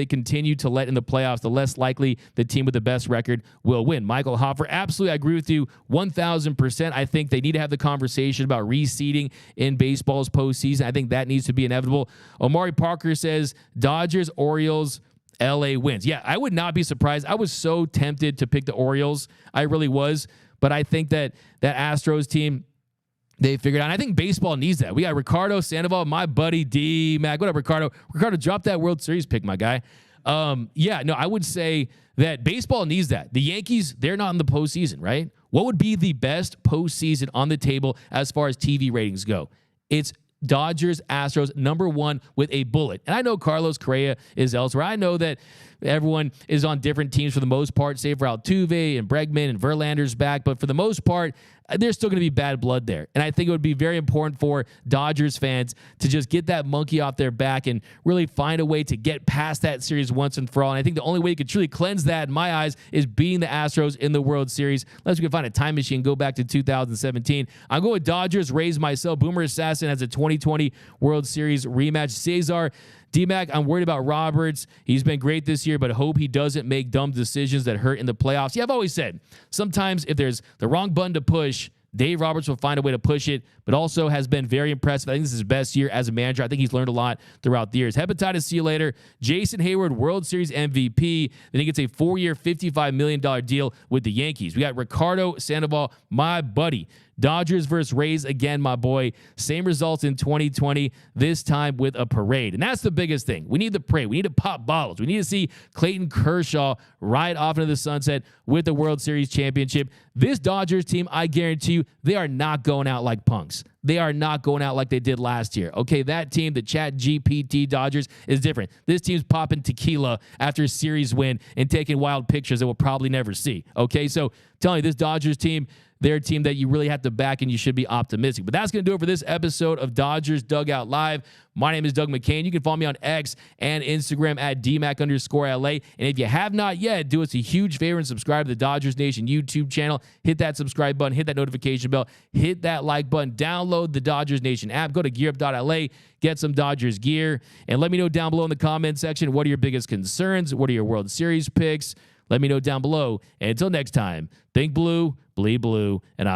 continue to let in the playoffs, the less likely the team with the best record will win. Michael Hoffer, absolutely, I agree with you 1,000%. I think they need to have the conversation about reseeding in baseball's postseason. I think that needs to be inevitable. Omari Parker says Dodgers, Orioles, LA wins. Yeah, I would not be surprised. I was so tempted to pick the Orioles. I really was. But I think that Astros team, they figured out. And I think baseball needs that. We got Ricardo Sandoval, my buddy D-Mac. What up, Ricardo? Ricardo, drop that World Series pick, my guy. I would say that baseball needs that. The Yankees, they're not in the postseason, right? What would be the best postseason on the table as far as TV ratings go? It's Dodgers, Astros, number 1 with a bullet. And I know Carlos Correa is elsewhere. I know that everyone is on different teams for the most part, save for Altuve and Bregman and Verlander's back. But for the most part, there's still going to be bad blood there. And I think it would be very important for Dodgers fans to just get that monkey off their back and really find a way to get past that series once and for all. And I think the only way you could truly cleanse that, in my eyes, is beating the Astros in the World Series. Unless we can find a time machine, go back to 2017. I'm going with Dodgers, Rays myself. Boomer Assassin has a 2020 World Series rematch. Cesar, D-Mac, I'm worried about Roberts. He's been great this year, but hope he doesn't make dumb decisions that hurt in the playoffs. Yeah, I've always said, sometimes if there's the wrong button to push, Dave Roberts will find a way to push it, but also has been very impressive. I think this is his best year as a manager. I think he's learned a lot throughout the years. Hepatitis, see you later. Jason Hayward, World Series MVP. Then he gets a 4-year, $55 million deal with the Yankees. We got Ricardo Sandoval, my buddy. Dodgers versus Rays again, my boy. Same results in 2020, this time with a parade. And that's the biggest thing. We need the parade. We need to pop bottles. We need to see Clayton Kershaw ride off into the sunset with the World Series championship. This Dodgers team, I guarantee you, they are not going out like punks. They are not going out like they did last year. Okay, that team, the Chat GPT Dodgers, is different. This team's popping tequila after a series win and taking wild pictures that we'll probably never see. Okay, so telling you, this Dodgers team, they're a team that you really have to back, and you should be optimistic. But that's going to do it for this episode of Dodgers Dugout Live. My name is Doug McCain. You can follow me on X and Instagram at DMAC_LA. And if you have not yet, do us a huge favor and subscribe to the Dodgers Nation YouTube channel. Hit that subscribe button. Hit that notification bell. Hit that like button. Download the Dodgers Nation app. Go to gearup.la. Get some Dodgers gear. And let me know down below in the comment section, what are your biggest concerns? What are your World Series picks? Let me know down below. And until next time, think blue, bleed blue, and I'm